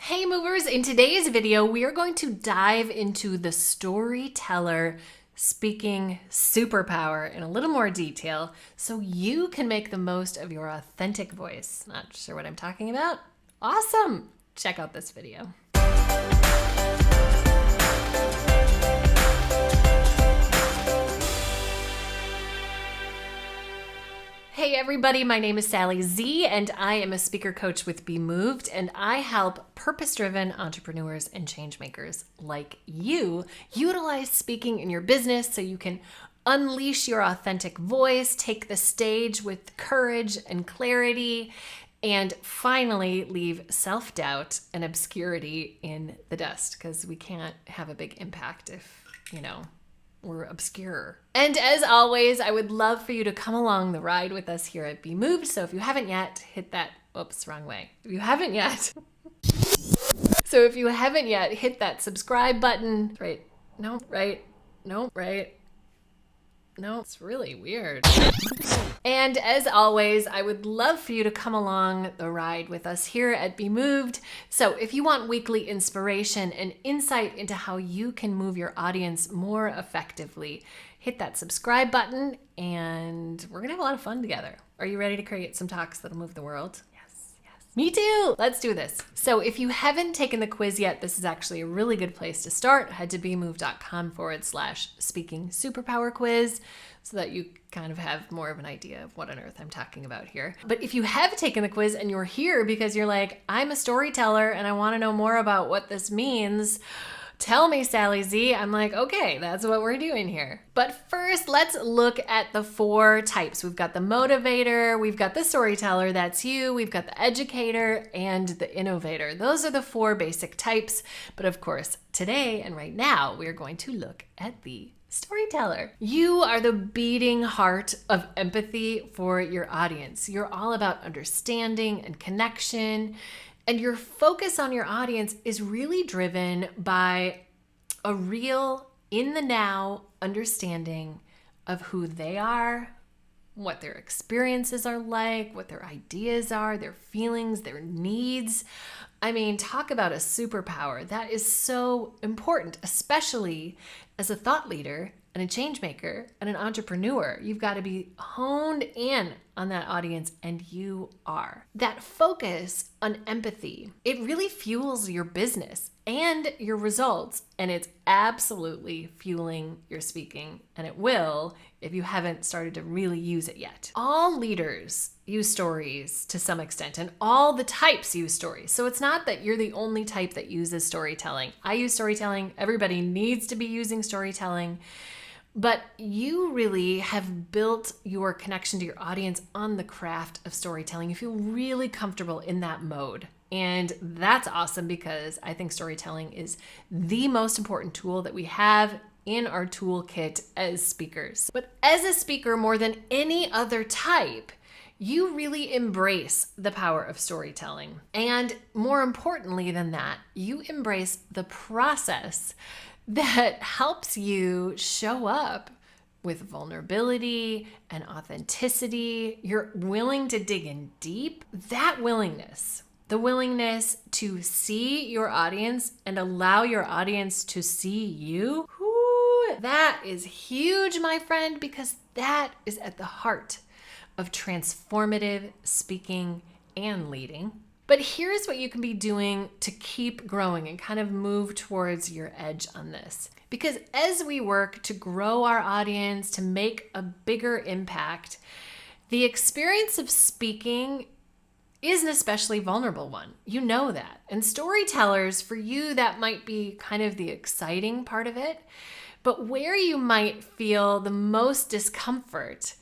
Hey movers, in today's video, we are going to dive into the storyteller speaking superpower in a little more detail so you can make the most of your authentic voice. Not sure what I'm talking about? Awesome! Check out this video. Hey everybody, my name is Sally Z and I am a speaker coach with Be Moved, and I help purpose-driven entrepreneurs and change makers like you utilize speaking in your business so you can unleash your authentic voice, take the stage with courage and clarity, and finally leave self-doubt and obscurity in the dust, because we can't have a big impact if, we're obscure. And as always, I would love for you to come along the ride with us here at Be Moved. So if you haven't yet, hit that, oops, wrong way. If you haven't yet, hit that subscribe button. Right, no, right, no, right. No, it's really weird. And as always, I would love for you to come along the ride with us here at Be Moved. So if you want weekly inspiration and insight into how you can move your audience more effectively, hit that subscribe button and we're gonna have a lot of fun together. Are you ready to create some talks that'll move the world? Me too. Let's do this. So if you haven't taken the quiz yet, this is actually a really good place to start. Head to bemoved.com/speaking superpower quiz so that you kind of have more of an idea of what on earth I'm talking about here. But if you have taken the quiz and you're here because you're like, I'm a storyteller and I want to know more about what this means, tell me, Sally Z. I'm like, okay, that's what we're doing here. But first, let's look at the 4 types. We've got the motivator, we've got the storyteller, that's you, we've got the educator, and the innovator. Those are the 4 basic types. But of course, today and right now, we're going to look at the storyteller. You are the beating heart of empathy for your audience. You're all about understanding and connection. And your focus on your audience is really driven by a real in the now understanding of who they are, what their experiences are like, what their ideas are, their feelings, their needs. I mean, talk about a superpower. That is so important, especially as a thought leader and a change maker and an entrepreneur. You've got to be honed in on that audience, and you are. That focus on empathy, it really fuels your business and your results, and it's absolutely fueling your speaking, and it will if you haven't started to really use it yet. All leaders use stories to some extent, and all the types use stories. So it's not that you're the only type that uses storytelling. I use storytelling. Everybody needs to be using storytelling. But you really have built your connection to your audience on the craft of storytelling. You feel really comfortable in that mode. And that's awesome, because I think storytelling is the most important tool that we have in our toolkit as speakers. But as a speaker, more than any other type, you really embrace the power of storytelling. And more importantly than that, you embrace the process that helps you show up with vulnerability and authenticity. You're willing to dig in deep. That willingness, the willingness to see your audience and allow your audience to see you, that is huge, my friend, because that is at the heart of transformative speaking and leading. But here's what you can be doing to keep growing and kind of move towards your edge on this. Because as we work to grow our audience, to make a bigger impact, the experience of speaking is an especially vulnerable one. You know that. And storytellers, for you, that might be kind of the exciting part of it. But where you might feel the most discomfort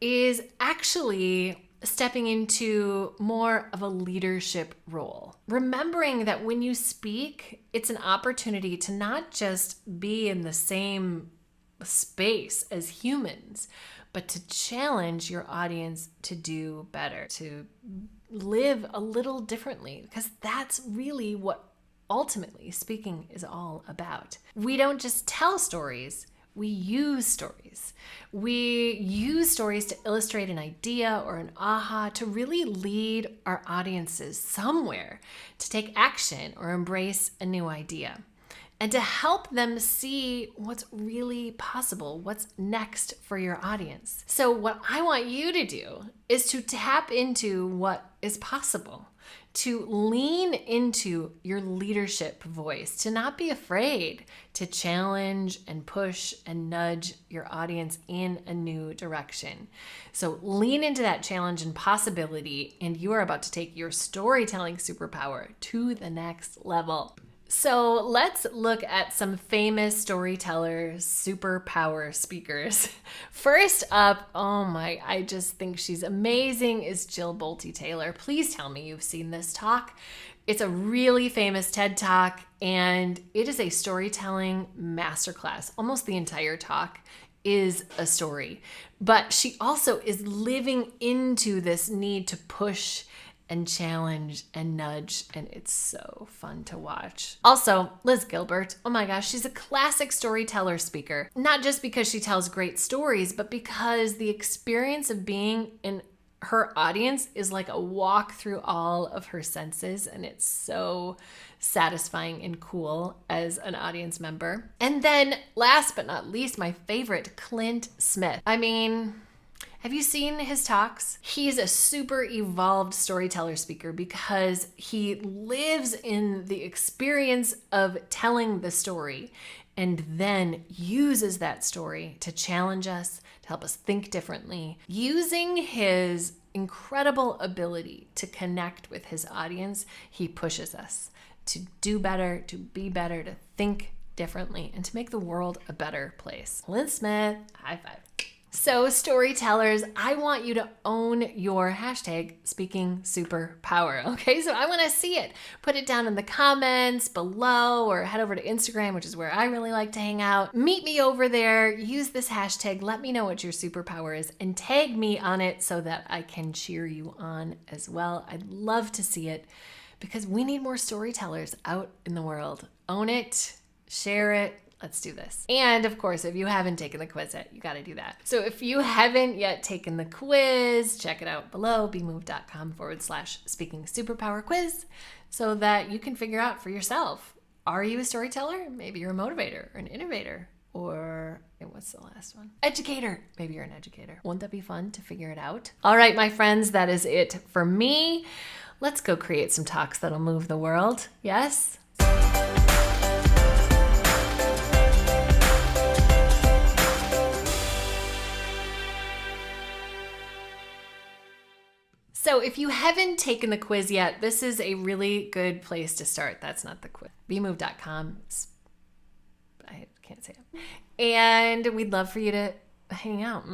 is actually stepping into more of a leadership role. Remembering that when you speak, it's an opportunity to not just be in the same space as humans, but to challenge your audience to do better, to live a little differently, because that's really what ultimately speaking is all about. We don't just tell stories, we use stories. We use stories to illustrate an idea or an aha to really lead our audiences somewhere, to take action or embrace a new idea, and to help them see what's really possible, what's next for your audience. So what I want you to do is to tap into what is possible, to lean into your leadership voice, to not be afraid to challenge and push and nudge your audience in a new direction. So lean into that challenge and possibility, and you are about to take your storytelling superpower to the next level. So let's look at some famous storyteller superpower speakers. First up, I just think she's amazing, is Jill Bolti Taylor. Please tell me you've seen this talk. It's a really famous TED Talk, and it is a storytelling masterclass. Almost the entire talk is a story, but she also is living into this need to push and challenge and nudge, and it's so fun to watch. Also, Liz Gilbert, oh my gosh, she's a classic storyteller speaker. Not just because she tells great stories, but because the experience of being in her audience is like a walk through all of her senses, and it's so satisfying and cool as an audience member. And then last but not least, my favorite, Clint Smith. Have you seen his talks? He's a super evolved storyteller speaker because he lives in the experience of telling the story and then uses that story to challenge us, to help us think differently, using his incredible ability to connect with his audience. He pushes us to do better, to be better, to think differently, and to make the world a better place. Clint Smith, high five. So storytellers, I want you to own your hashtag speaking superpower. Okay, so I want to see it. Put it down in the comments below or head over to Instagram, which is where I really like to hang out. Meet me over there. Use this hashtag. Let me know what your superpower is and tag me on it so that I can cheer you on as well. I'd love to see it because we need more storytellers out in the world. Own it, share it. Let's do this. And of course, if you haven't taken the quiz yet, you got to do that. So if you haven't yet taken the quiz, check it out below, bemoved.com/speaking superpower quiz, so that you can figure out for yourself, are you a storyteller? Maybe you're a motivator or an innovator, or what's the last one? Educator. Maybe you're an educator. Won't that be fun to figure it out? All right, my friends, that is it for me. Let's go create some talks that'll move the world. Yes? So if you haven't taken the quiz yet, this is a really good place to start. That's not the quiz. bemoved.com. I can't say it. And we'd love for you to hang out.